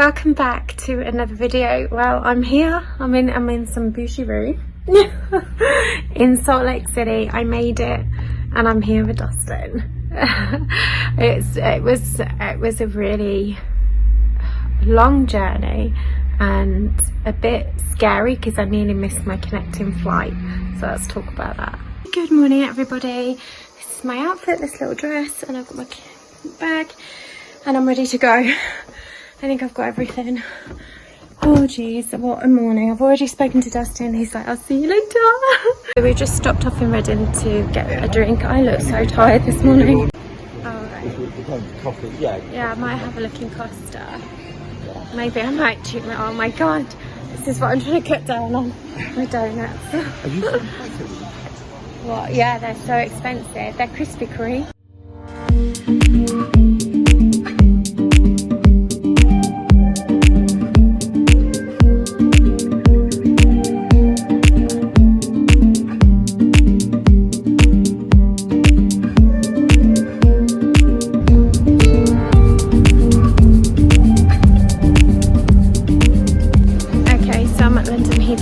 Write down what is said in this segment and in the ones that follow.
welcome back to another video. Well, I'm here. I'm in some bougie room in Salt Lake City. I made it, and I'm here with Dustin. It was a really long journey and a bit scary because I nearly missed my connecting flight. So let's talk about that. Good morning, everybody. This is my outfit, this little dress, and I've got my bag, and I'm ready to go. I think I've got everything. Oh geez, what a morning. I've already spoken to Dustin. He's like, I'll see you later. We just stopped off in Reading to get a drink. I look so tired this morning. Coffee, yeah. Yeah, I might have a look in Costa. Maybe I might treat my, oh my god, this is what I'm trying to cut down on my donuts. Are you What? Yeah, they're so expensive. They're Krispy Kreme.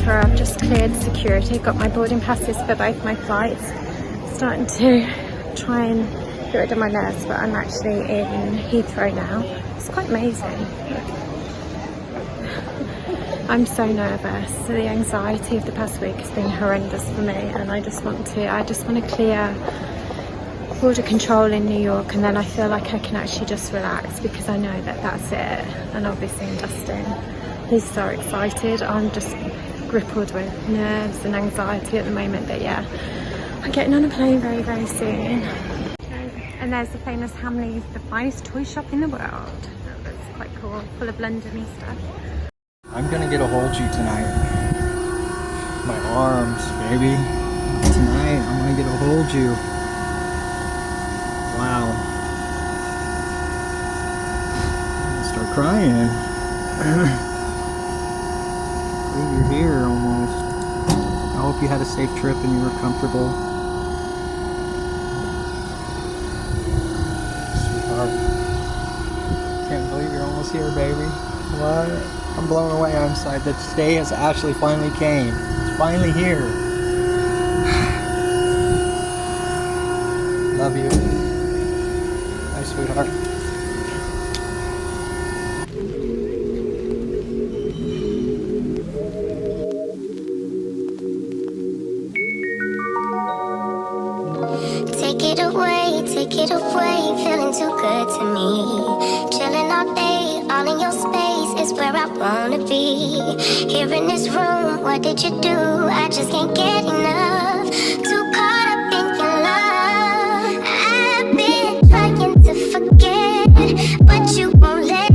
I've just cleared security, got my boarding passes for both my flights. Starting to try and get rid of my nerves, but I'm actually in Heathrow now. It's quite amazing. I'm so nervous. The anxiety of the past week has been horrendous for me, and I just want to clear border control in New York, and then I feel like I can actually just relax because I know that that's it. And obviously Dustin, he's so excited. I'm just crippled with nerves and anxiety at the moment, but yeah, I'm getting on a plane very, very soon. And there's the famous Hamleys, the finest toy shop in the world. That's quite cool, full of London-y stuff. I'm gonna get a hold of you tonight. My arms, baby. Tonight, I'm gonna get a hold of you. Wow. I'm gonna start crying. You're here almost. I hope you had a safe trip and you were comfortable. Sweetheart. Can't believe you're almost here, baby. What? I'm blown away. I'm excited that today has actually finally came. It's finally here. Love you. Bye, sweetheart. Take it away, feeling too good to me. Chilling all day, all in your space is where I wanna be. Here in this room, what did you do? I just can't get enough. Too caught up in your love. I've been trying to forget, but you won't let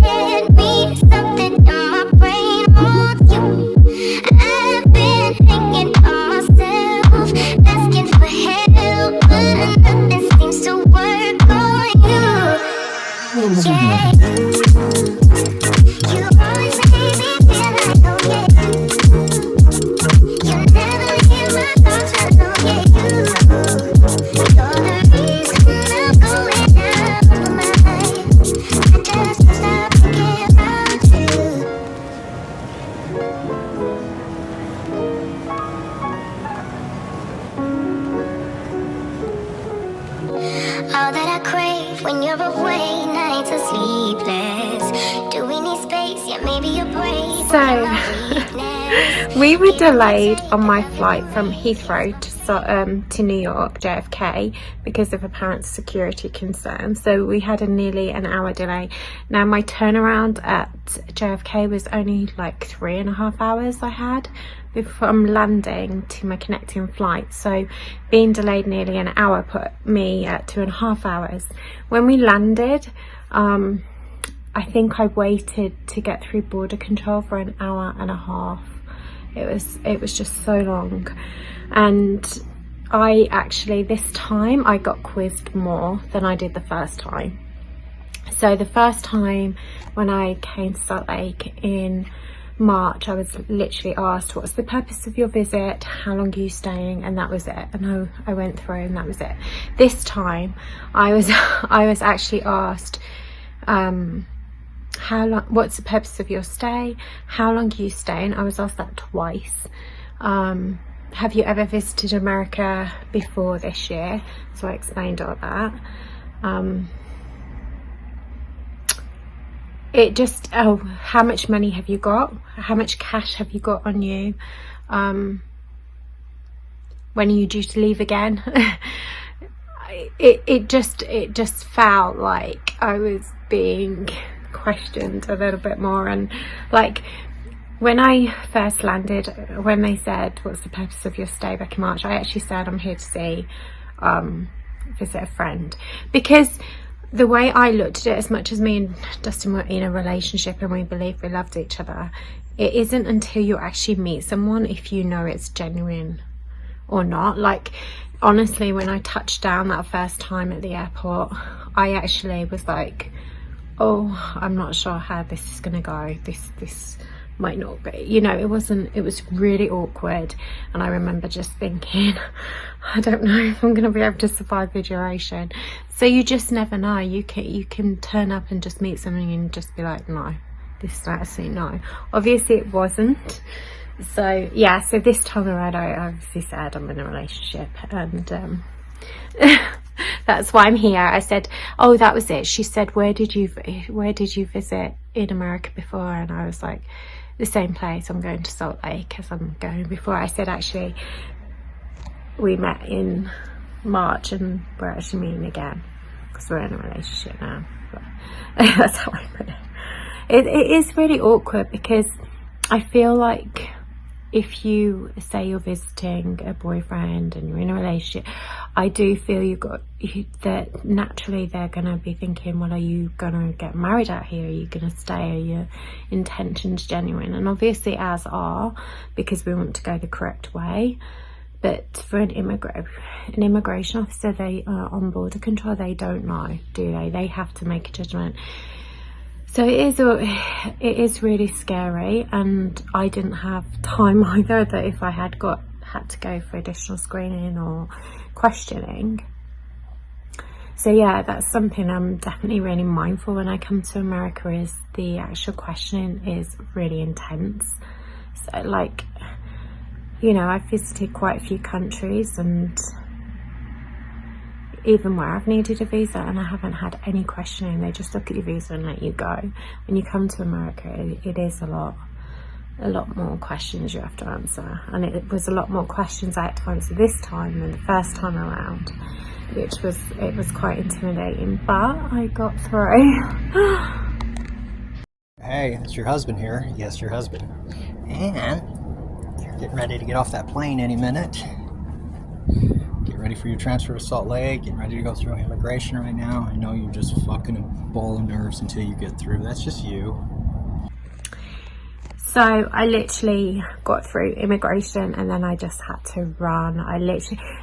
me. Something in my brain wants you. I've been hanging on myself, asking for help, but nothing seems to work on you. Yeah. You always make me feel like, oh yeah. You never leave my thoughts alone, yeah. You're the reason I'm going out of my mind. I just can't stop thinking about you. All that I crave when you're away, nights are sleepless. Do we need space? Yeah, maybe you're brave. So we were delayed on my flight from Heathrow to New York, JFK, because of apparent security concerns. So we had nearly an hour delay. Now my turnaround at JFK was only like 3.5 hours I had from landing to my connecting flight. So being delayed nearly an hour put me at 2.5 hours. When we landed, I think I waited to get through border control for an hour and a half. It was just so long. And I actually, this time I got quizzed more than I did the first time. So the first time when I came to Salt Lake in March, I was literally asked, what's the purpose of your visit, how long are you staying, and that was it. And I went through and that was it. This time I was actually asked how long, what's the purpose of your stay, how long are you staying? I was asked that twice. Have you ever visited America before this year? So I explained all that. It just, oh, how much money have you got? How much cash have you got on you? When are you due to leave again? it just felt like I was being questioned a little bit more. And like when I first landed, when they said what's the purpose of your stay back in March, I actually said I'm here to see visit a friend, because the way I looked at it, as much as me and Dustin were in a relationship and we believed we loved each other, it isn't until you actually meet someone if you know it's genuine or not. Like honestly, when I touched down that first time at the airport, I actually was like, oh, I'm not sure how this is gonna go. This might not be, you know, it was really awkward. And I remember just thinking, I don't know if I'm gonna be able to survive the duration. So you just never know. You can turn up and just meet something and just be like, no, this is absolutely no. Obviously it wasn't. So yeah, so this time around I obviously said I'm in a relationship, and that's why I'm here. I said, oh, that was it. She said, where did you visit in America before? And I was like, the same place. I'm going to Salt Lake as I'm going before. I said, actually, we met in March and we're actually meeting again because we're in a relationship now. But that's how I put it. It is really awkward because I feel like if you say you're visiting a boyfriend and you're in a relationship, I do feel that naturally they're going to be thinking, well, are you going to get married out here? Are you going to stay? Are your intentions genuine? And obviously ours are, because we want to go the correct way. But for an immigration officer, they are on border control, they don't know, do they? They have to make a judgment. So it is really scary, and I didn't have time either, that if I had to go for additional screening or questioning. So yeah, that's something I'm definitely really mindful when I come to America, is the actual questioning is really intense. So like, you know, I've visited quite a few countries, and even where I've needed a visa and I haven't had any questioning, they just look at your visa and let you go. When you come to America, it is a lot more questions you have to answer, and it was a lot more questions I had to answer this time than the first time around, it was quite intimidating, but I got through. Hey, it's your husband here. Yes, your husband. And you're getting ready to get off that plane any minute. Get ready for your transfer to Salt Lake. Getting ready to go through immigration right now. I know you're just fucking a ball of nerves until you get through. That's just you. So I literally got through immigration and then I just had to run.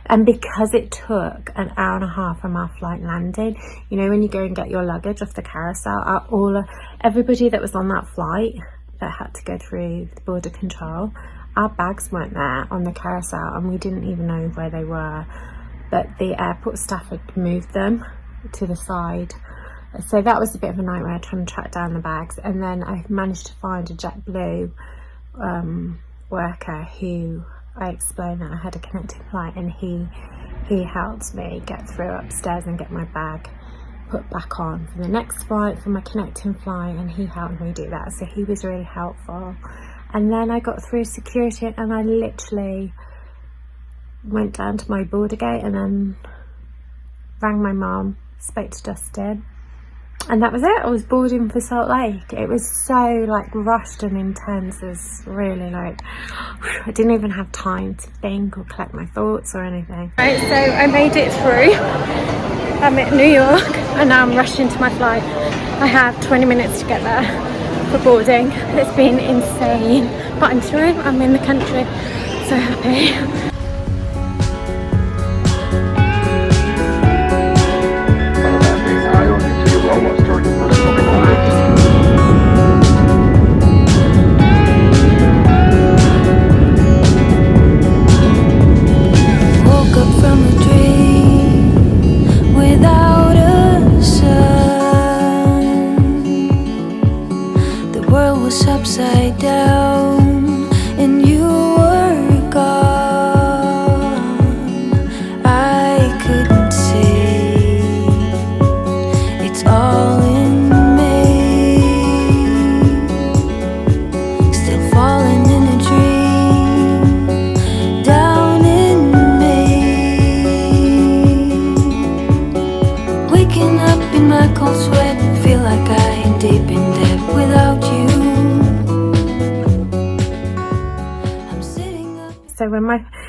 And because it took an hour and a half from our flight landing, you know, when you go and get your luggage off the carousel, everybody that was on that flight that had to go through the border control, our bags weren't there on the carousel and we didn't even know where they were, but the airport staff had moved them to the side. So that was a bit of a nightmare trying to track down the bags. And then I managed to find a JetBlue worker who I explained that I had a connecting flight, and he helped me get through upstairs and get my bag put back on for the next flight, for my connecting flight, and he helped me do that. So he was really helpful. And then I got through security and I literally went down to my border gate and then rang my mum, spoke to Dustin, and that was it. I was boarding for Salt Lake. It was so like rushed and intense. It was really like, I didn't even have time to think or collect my thoughts or anything. Right, so I made it through. I'm at New York and now I'm rushing to my flight. I have 20 minutes to get there for boarding. It's been insane, but I'm through. I'm in the country, so happy.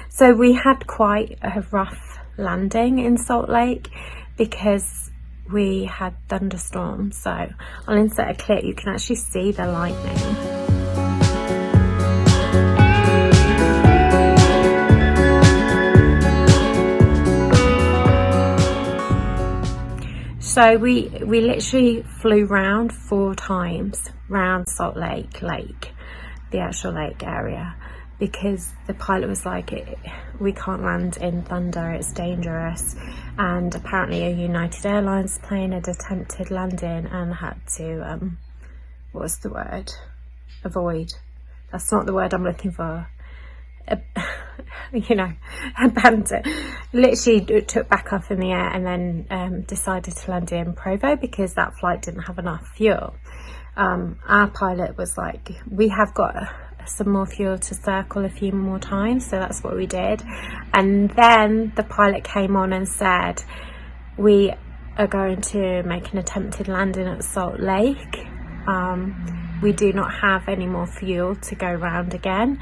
So we had quite a rough landing in Salt Lake because we had thunderstorms. So I'll insert a clip. You can actually see the lightning. So we literally flew round 4 times round Salt Lake, the actual lake area, because the pilot was like, we can't land in thunder, it's dangerous. And apparently a United Airlines plane had attempted landing and had to, what's the word? Avoid. That's not the word I'm looking for. You know, abandon. Literally took back off in the air and then decided to land in Provo because that flight didn't have enough fuel. Our pilot was like, we have got some more fuel to circle a few more times, so that's what we did. And then the pilot came on and said, we are going to make an attempted landing at Salt Lake. We do not have any more fuel to go round again.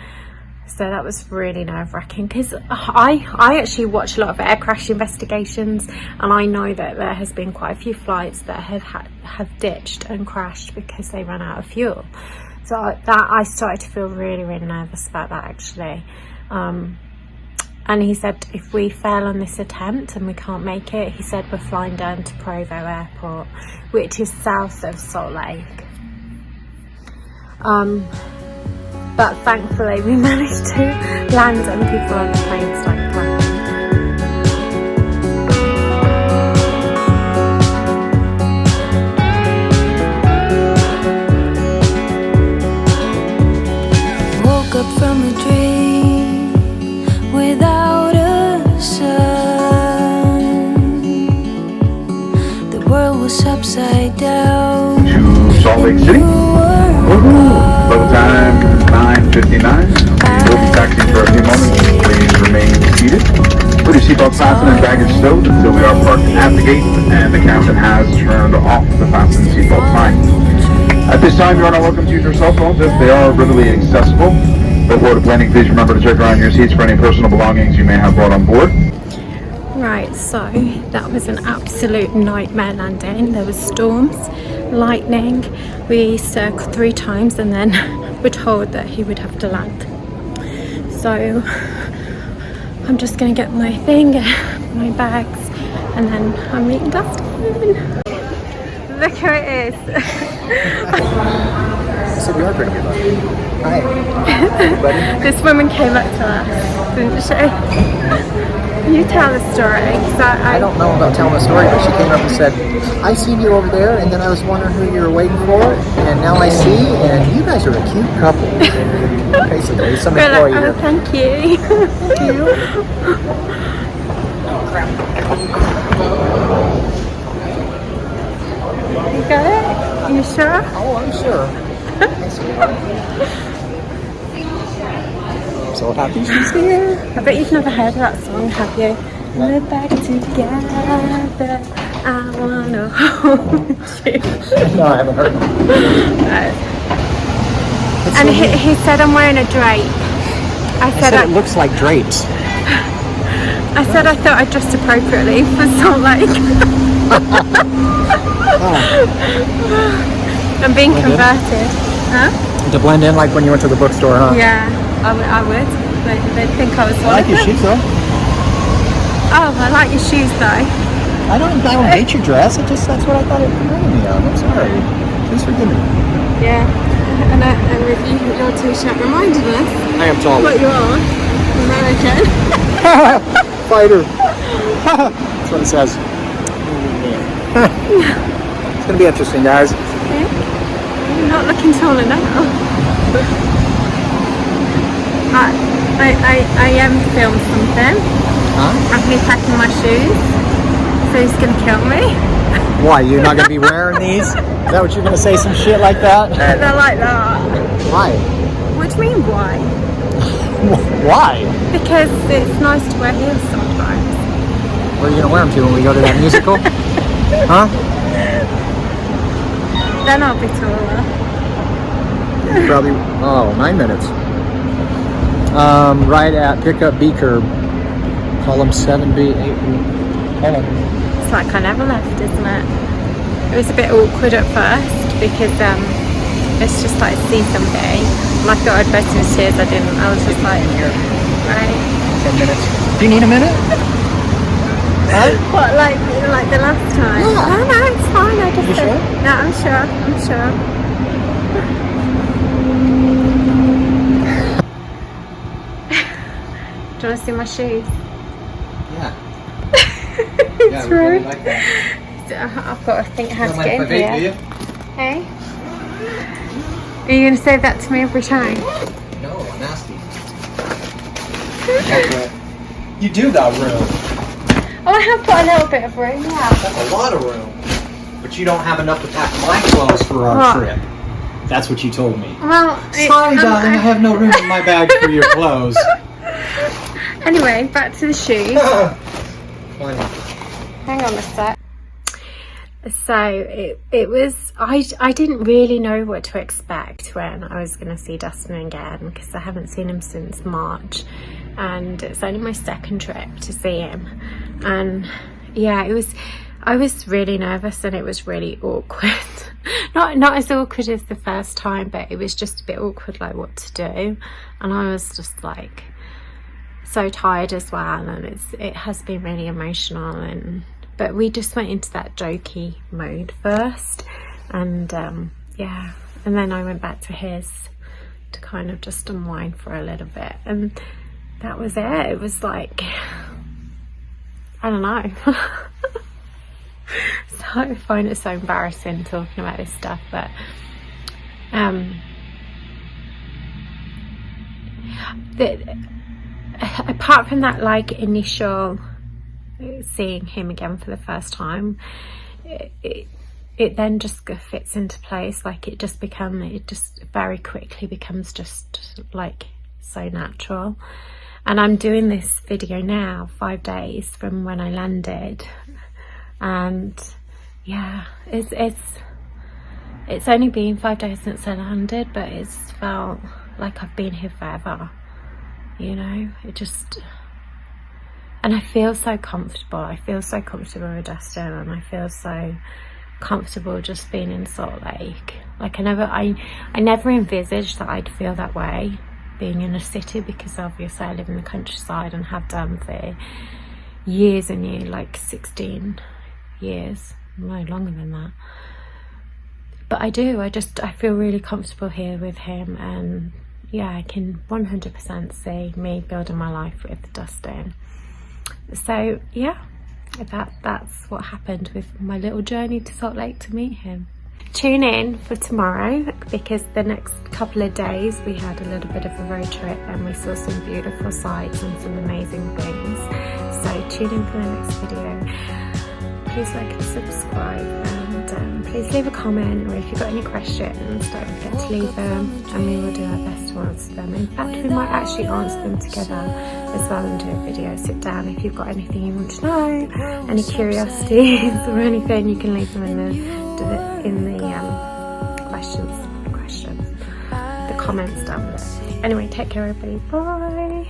So that was really nerve-wracking because I actually watch a lot of air crash investigations, and I know that there has been quite a few flights that have ditched and crashed because they ran out of fuel. So I started to feel really, really nervous about that actually. And he said if we fail on this attempt and we can't make it, he said we're flying down to Provo Airport, which is south of Salt Lake. But thankfully we managed to land and people on the plane started clapping. Woke up from a dream without a sun. The world was upside down. To Salt Lake City. Local time 9:59. We'll be taxiing for a few moments. Please remain seated. Put your seatbelt fastened and baggage stowed until we are parked at the gate and the captain has turned off the fasten seatbelt sign. At this time, you are not welcome to use your cell phones as they are readily accessible. Before deplaning, please remember to check around your seats for any personal belongings you may have brought on board. Right, so that was an absolute nightmare landing. There was storms, lightning. We circled 3 times and then were told that he would have to land. So I'm just gonna get my thing, my bags, and then I'm meeting Dustin. Look who it is. So we are going to be lucky. Hi. This woman came up to us, didn't she? You tell the story. I don't know about telling the story, but she came up and said, I seen you over there, and then I was wondering who you were waiting for, and now I see, and you guys are a cute couple. Basically, some We're employee like, here. oh, thank you. Thank you. You got it? You sure? Oh, I'm sure. I'm so happy she's here. I bet you've never heard that song, have you? We're back together. I wanna hold you. No, I haven't heard it. And he said I'm wearing a drape. I said it looks like drapes. I said I thought I dressed appropriately for Salt Lake. I'm being converted. Huh? To blend in like when you went to the bookstore, huh? Yeah, I would. They'd think I was I one like of your them. shoes though. Oh, I like your shoes though. I don't hate your dress. That's what I thought it reminded me of. I'm sorry. Please forgive me. Yeah, and with your t-shirt reminded us I am tall. what you are, American. Fighter. That's what it says. It's gonna be interesting, guys. Okay. You're not looking taller now. I filmed something. Huh? And he's packing my shoes, so he's gonna kill me. Why? You're not gonna be wearing these? Is that what you're gonna say? Some shit like that? They're like that. Why? What do you mean, why? Why? Because it's nice to wear heels sometimes. Where are you gonna wear them to when we go to that musical? Huh? Then I'll be taller. Probably. Oh, 9 minutes. right at pickup B curb. Column 7B, 8B. Hold on. It's like I never left, isn't it? It was a bit awkward at first because it's just like see somebody. And I thought I'd burst into tears. I didn't. I was just like, right. 10 minutes. Do you need a minute? Huh? What, like the last time? Yeah. No, it's fine. I just You said, sure? no, I'm sure. I'm sure. Do you want to see my shoes? Yeah. It's we really rude. like that. I've got to think how You to don't get mind in if I vape, do here. you? Hey? Are you going to say that to me every time? No, I'm nasty. Okay. You do got room. Oh, I have got a little bit of room, yeah. That's a lot of room. But you don't have enough to pack my clothes for our What? trip. That's what you told me. Well, Sorry, darling, I have no room in my bag for your clothes. Anyway, back to the shoes. Funny. Hang on a sec. So it was, I didn't really know what to expect when I was going to see Dustin again, because I haven't seen him since March, and it's only my second trip to see him. And yeah, I was really nervous, and it was really awkward. not as awkward as the first time, but it was just a bit awkward, like what to do. And I was just like so tired as well, and it has been really emotional. But we just went into that jokey mode first, and yeah, and then I went back to his to kind of just unwind for a little bit, and that was it. It was like, I don't know. So I find it so embarrassing talking about this stuff, but apart from that, like, initial seeing him again for the first time, it then just fits into place. Like it just very quickly becomes just like so natural. And I'm doing this video now 5 days from when I landed, and yeah, it's only been 5 days since I landed, but it's felt like I've been here forever, you know. It just, and I feel so comfortable. I feel so comfortable with Dustin, and I feel so comfortable just being in Salt Lake. Like I never envisaged that I'd feel that way being in a city, because obviously I live in the countryside and have done for years and years, like 16 years, no longer than that. But I feel really comfortable here with him, and yeah, I can 100% see me building my life with Dustin. So yeah, that's what happened with my little journey to Salt Lake to meet him. Tune in for tomorrow, because the next couple of days we had a little bit of a road trip and we saw some beautiful sights and some amazing things. So tune in for the next video. Please like and subscribe, and please leave a comment, or if you've got any questions, don't forget to leave them, and we will do our best to answer them. In fact, we might actually answer them together as well and do a video. Sit down. If you've got anything you want to know, any curiosities or anything, you can leave them in the questions, the comments down below. Anyway, take care everybody, bye.